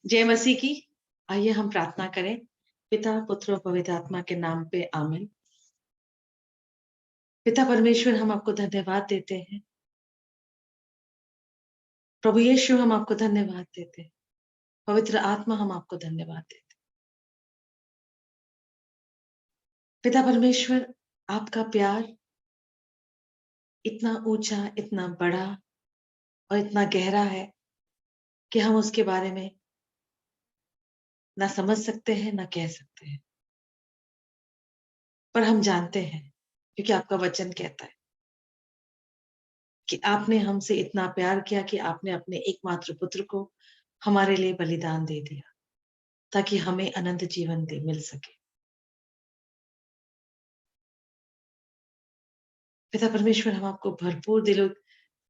जय मसीह की। आइए हम प्रार्थना करें। पिता पुत्र और पवित्र आत्मा के नाम पे आमीन। पिता परमेश्वर, हम आपको धन्यवाद देते हैं। प्रभु यीशु, हम आपको धन्यवाद देते हैं। पवित्र आत्मा, हम आपको धन्यवाद देते हैं। पिता परमेश्वर, आपका प्यार इतना ऊंचा, इतना बड़ा और इतना गहरा है कि हम उसके बारे में ना समझ सकते हैं ना कह सकते हैं। पर हम जानते हैं, क्योंकि आपका वचन कहता है कि आपने हमसे इतना प्यार किया कि आपने अपने एकमात्र पुत्र को हमारे लिए बलिदान दे दिया, ताकि हमें अनंत जीवन दे मिल सके। पिता परमेश्वर, हम आपको भरपूर दिलो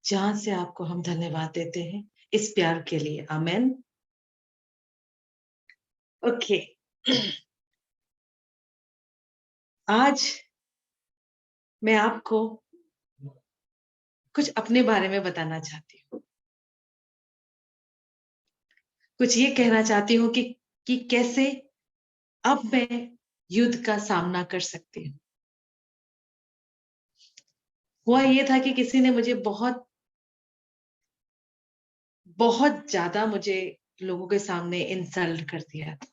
जान से आपको हम धन्यवाद देते हैं इस प्यार के लिए। आमेन। ओके। आज मैं आपको कुछ अपने बारे में बताना चाहती हूँ। कुछ ये कहना चाहती हूँ कि कैसे अब मैं युद्ध का सामना कर सकती हूँ। हुआ ये था कि किसी ने मुझे बहुत बहुत ज्यादा मुझे लोगों के सामने इंसल्ट कर दिया था।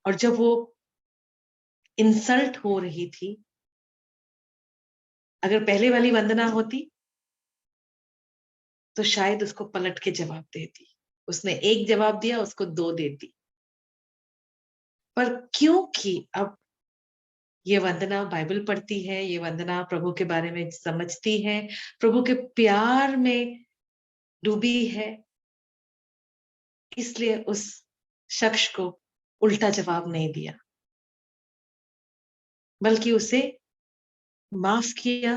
और जब वो इंसल्ट हो रही थी, अगर पहले वाली वंदना होती तो शायद उसको पलट के जवाब देती। उसने एक जवाब दिया, उसको दो देती। पर क्योंकि अब ये वंदना बाइबल पढ़ती है, ये वंदना प्रभु के बारे में समझती है, प्रभु के प्यार में डूबी है, इसलिए उस शख्स को उल्टा जवाब नहीं दिया, बल्कि उसे माफ किया,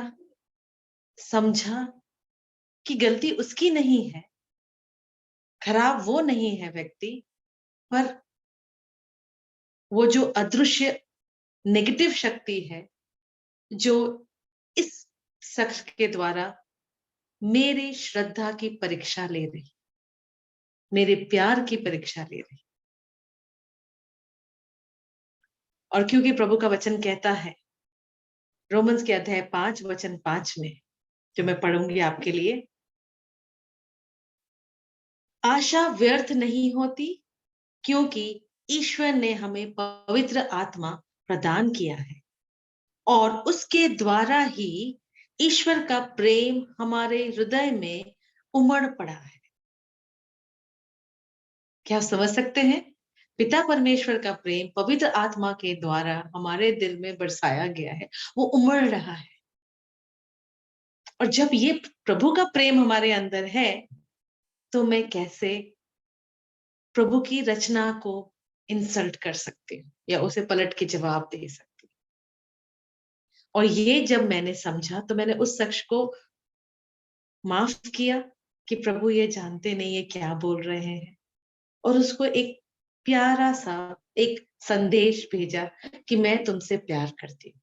समझा कि गलती उसकी नहीं है, खराब वो नहीं है व्यक्ति, पर वो जो अदृश्य नेगेटिव शक्ति है, जो इस शख्स के द्वारा मेरी श्रद्धा की परीक्षा ले रही, मेरे प्यार की परीक्षा ले रही। और क्योंकि प्रभु का वचन कहता है रोमन्स के अध्याय 5 वचन 5 में, जो मैं पढ़ूंगी आपके लिए, आशा व्यर्थ नहीं होती, क्योंकि ईश्वर ने हमें पवित्र आत्मा प्रदान किया है और उसके द्वारा ही ईश्वर का प्रेम हमारे हृदय में उमड़ पड़ा है। क्या आप समझ सकते हैं? पिता परमेश्वर का प्रेम पवित्र आत्मा के द्वारा हमारे दिल में बरसाया गया है, वो उमड़ रहा है। और जब ये प्रभु का प्रेम हमारे अंदर है, तो मैं कैसे प्रभु की रचना को इंसल्ट कर सकती हूँ या उसे पलट के जवाब दे सकती हूँ? और ये जब मैंने समझा, तो मैंने उस शख्स को माफ किया कि प्रभु ये जानते नहीं ये क्या बोल रहे हैं, और उसको एक प्यारा सा एक संदेश भेजा कि मैं तुमसे प्यार करती हूँ,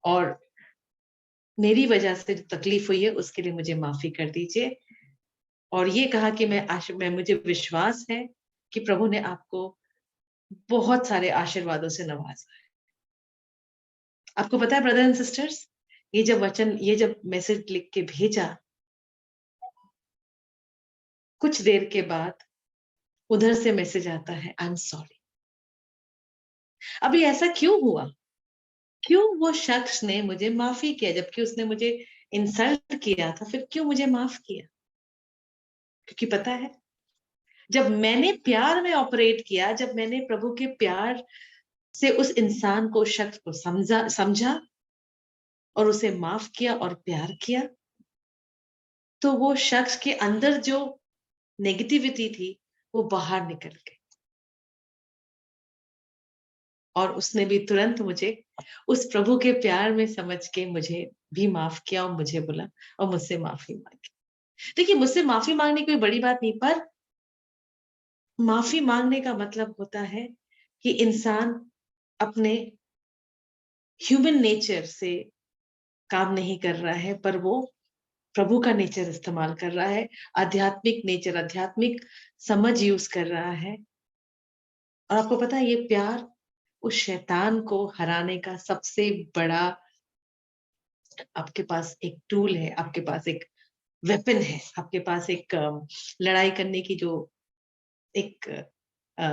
और मेरी वजह से जो तकलीफ हुई है उसके लिए मुझे माफी कर दीजिए। और ये कहा कि मैं मुझे विश्वास है कि प्रभु ने आपको बहुत सारे आशीर्वादों से नवाजा है। आपको पता है ब्रदर एंड सिस्टर्स, ये जब मैसेज लिख के भेजा, कुछ देर के बाद उधर से मैसेज आता है, आई एम सॉरी। अभी ऐसा क्यों हुआ? क्यों वो शख्स ने मुझे माफी किया, जबकि उसने मुझे इंसल्ट किया था? फिर क्यों मुझे माफ किया? क्योंकि पता है, जब मैंने प्यार में ऑपरेट किया, जब मैंने प्रभु के प्यार से उस इंसान को, शख्स को समझा और उसे माफ किया और प्यार किया, तो वो शख्स के अंदर जो नेगेटिविटी थी वो बाहर निकल गई, और उसने भी तुरंत मुझे उस प्रभु के प्यार में समझ के मुझे भी माफ किया और मुझे बोला और मुझसे माफी मांगी। देखिए, मुझसे माफी मांगने की कोई बड़ी बात नहीं, पर माफी मांगने का मतलब होता है कि इंसान अपने ह्यूमन नेचर से काम नहीं कर रहा है, पर वो प्रभु का नेचर इस्तेमाल कर रहा है, आध्यात्मिक नेचर, आध्यात्मिक समझ यूज कर रहा है। और आपको पता है ये प्यार उस शैतान को हराने का सबसे बड़ा, आपके पास एक टूल है, आपके पास एक वेपन है, आपके पास एक लड़ाई करने की जो एक अ,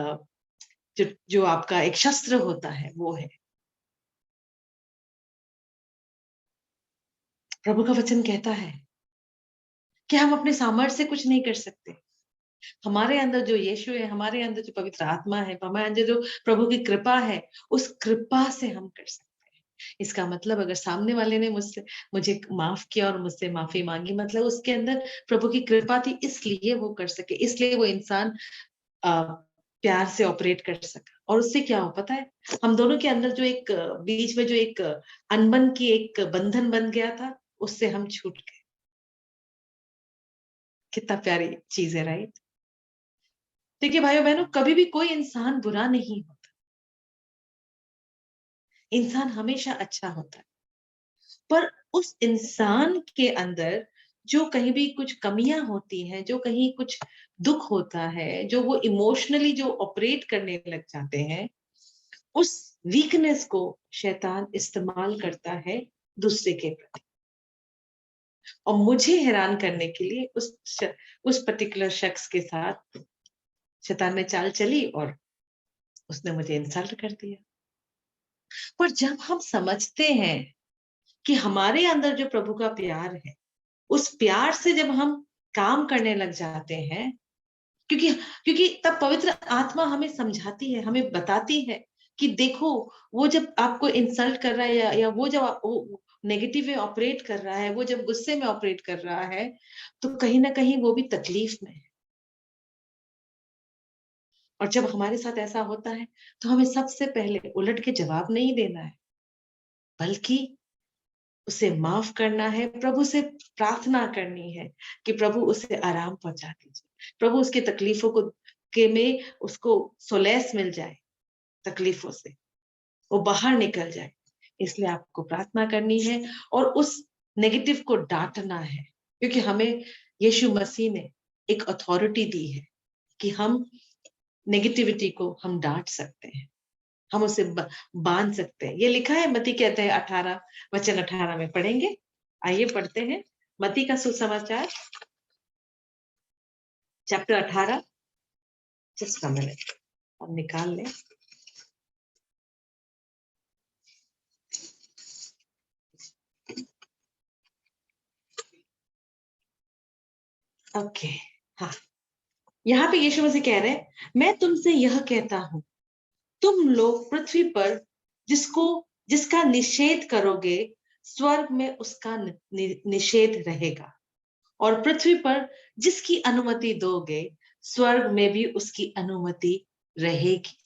जो जो आपका एक शस्त्र होता है वो है। प्रभु का वचन कहता है कि हम अपने सामर्थ्य से कुछ नहीं कर सकते। हमारे अंदर जो यीशु है, हमारे अंदर जो पवित्र आत्मा है, हमारे अंदर जो प्रभु की कृपा है, उस कृपा से हम कर सकते हैं। इसका मतलब अगर सामने वाले ने मुझसे मुझे माफ किया और मुझसे माफी मांगी, मतलब उसके अंदर प्रभु की कृपा थी, इसलिए वो कर सके, इसलिए वो इंसान प्यार से ऑपरेट कर सका। और उससे क्या हो पता है, हम दोनों के अंदर जो एक बीच में जो एक अनबन की एक बंधन बन गया था, उससे हम छूट गए। कितना प्यारी चीज है, राइट? देखिए भाइयों बहनों, कभी भी कोई इंसान बुरा नहीं होता, इंसान हमेशा अच्छा होता है। पर उस इंसान के अंदर जो कहीं भी कुछ कमियां होती हैं, जो कहीं कुछ दुख होता है, जो वो इमोशनली जो ऑपरेट करने लग जाते हैं, उस वीकनेस को शैतान इस्तेमाल करता है दूसरे के प्रति, और मुझे हैरान करने के लिए उस पर्टिकुलर शख्स के साथ शैतान ने चाल चली और उसने मुझे इंसल्ट कर दिया। पर जब हम समझते हैं कि हमारे अंदर जो प्रभु का प्यार है, उस प्यार से जब हम काम करने लग जाते हैं, क्योंकि क्योंकि तब पवित्र आत्मा हमें समझाती है, हमें बताती है कि देखो, वो जब आपको इंसल्ट कर रहा है या वो जब वो नेगेटिव में ऑपरेट कर रहा है, वो जब गुस्से में ऑपरेट कर रहा है, तो कहीं ना कहीं वो भी तकलीफ में है। और जब हमारे साथ ऐसा होता है, तो हमें सबसे पहले उलट के जवाब नहीं देना है, बल्कि उसे माफ करना है, प्रभु से प्रार्थना करनी है कि प्रभु उसे आराम पहुंचा दीजिए, प्रभु उसकी तकलीफों को के में उसको सोलेस मिल जाए, तकलीफों से वो बाहर निकल जाए। इसलिए आपको प्रार्थना करनी है और उस नेगेटिव को डांटना है, क्योंकि हमें यीशु मसीह ने एक अथॉरिटी दी है कि हम नेगेटिविटी को हम डांट सकते हैं, हम उसे बांध सकते हैं। ये लिखा है मत्ती कहते हैं 18 वचन 18 में, पढ़ेंगे? आइए पढ़ते हैं मत्ती का सुसमाचार चैप्टर 18। जस्ट अ मिनट, हम निकाल लें। ओके, हाँ, यहाँ पे यीशु मसीह कह रहे हैं, मैं तुमसे यह कहता हूं, तुम लोग पृथ्वी पर जिसको जिसका निषेध करोगे, स्वर्ग में उसका निषेध रहेगा, और पृथ्वी पर जिसकी अनुमति दोगे, स्वर्ग में भी उसकी अनुमति रहेगी।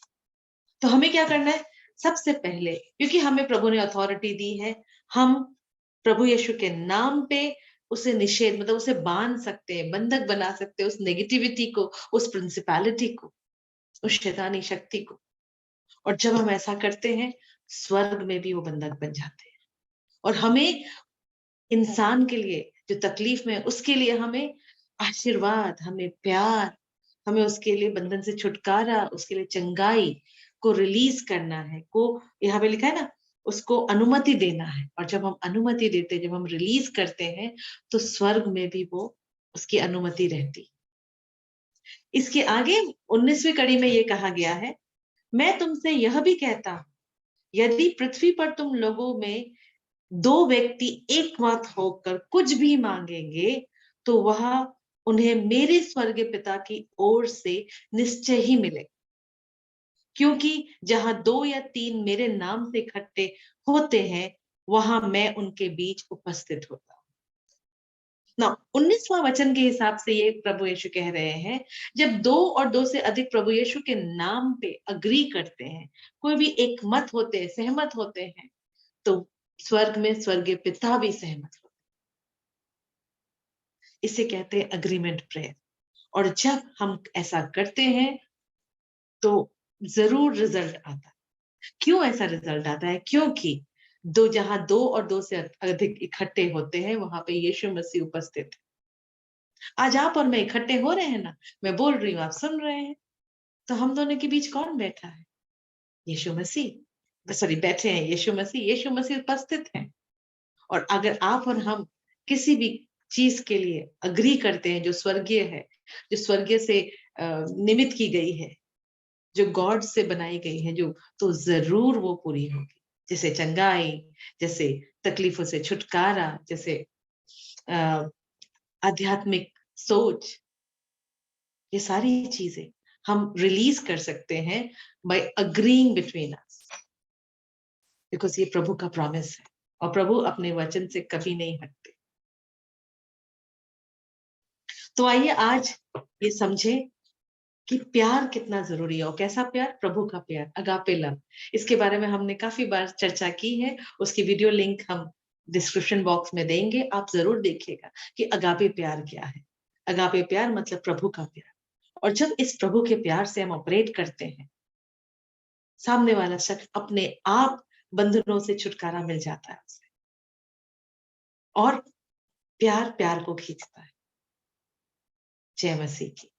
तो हमें क्या करना है? सबसे पहले, क्योंकि हमें प्रभु ने अथॉरिटी दी है, हम प्रभु यीशु के नाम पे उसे निषेध, मतलब उसे बांध सकते हैं, बंधक बना सकते हैं, उस नेगेटिविटी को, उस प्रिंसिपैलिटी को, उस शैतानी शक्ति को। और जब हम ऐसा करते हैं, स्वर्ग में भी वो बंधक बन जाते हैं। और हमें इंसान के लिए जो तकलीफ में, उसके लिए हमें आशीर्वाद, हमें प्यार, हमें उसके लिए बंधन से छुटकारा, उसके लिए चंगाई को रिलीज करना है, को यहाँ पे लिखा है ना, उसको अनुमति देना है। और जब हम अनुमति देते हैं, जब हम रिलीज करते हैं, तो स्वर्ग में भी वो उसकी अनुमति रहती। इसके आगे 19वीं कड़ी में ये कहा गया है, मैं तुमसे यह भी कहता हूं, यदि पृथ्वी पर तुम लोगों में दो व्यक्ति एक मत होकर कुछ भी मांगेंगे, तो वह उन्हें मेरे स्वर्गीय पिता की ओर से निश्चय ही मिले। क्योंकि जहां दो या तीन मेरे नाम से इकट्ठे होते हैं, वहां मैं उनके बीच उपस्थित होता हूं। ना 19वां वचन के हिसाब से ये प्रभु यीशु कह रहे हैं, जब दो और दो से अधिक प्रभु यीशु के नाम पे अग्री करते हैं, कोई भी एक मत होते हैं, सहमत होते हैं, तो स्वर्ग में स्वर्गीय पिता भी सहमत होते हैं। इसे कहते हैं अग्रीमेंट प्रेयर। और जब हम ऐसा करते हैं, तो जरूर रिजल्ट आता है। क्यों ऐसा रिजल्ट आता है? क्योंकि जहां दो और दो से अधिक इकट्ठे होते हैं, वहां पे यीशु मसीह उपस्थित है। आज आप और मैं इकट्ठे हो रहे हैं ना, मैं बोल रही हूँ, आप सुन रहे हैं, तो हम दोनों के बीच कौन बैठा है? यीशु मसीह। सॉरी, बैठे हैं यीशु मसीह, यीशु मसीह उपस्थित हैं। और अगर आप और हम किसी भी चीज के लिए अग्री करते हैं जो स्वर्गीय है, जो स्वर्गीय से निमित की गई है, जो गॉड से बनाई गई है, जो, तो जरूर वो पूरी होगी। जैसे चंगाई, जैसे तकलीफों से छुटकारा, जैसे अ, आध्यात्मिक सोच, ये सारी चीजें हम रिलीज कर सकते हैं by agreeing between us, because ये प्रभु का प्रॉमिस है और प्रभु अपने वचन से कभी नहीं हटते। तो आइए आज ये समझे कि प्यार कितना जरूरी है, और कैसा प्यार? प्रभु का प्यार, अगापे लव। इसके बारे में हमने काफी बार चर्चा की है, उसकी वीडियो लिंक हम डिस्क्रिप्शन बॉक्स में देंगे, आप जरूर देखिएगा कि अगापे प्यार क्या है। अगापे प्यार मतलब प्रभु का प्यार। और जब इस प्रभु के प्यार से हम ऑपरेट करते हैं, सामने वाला शख्स अपने आप बंधनों से छुटकारा मिल जाता है उसे। और प्यार प्यार को खींचता है। जय मसीह की।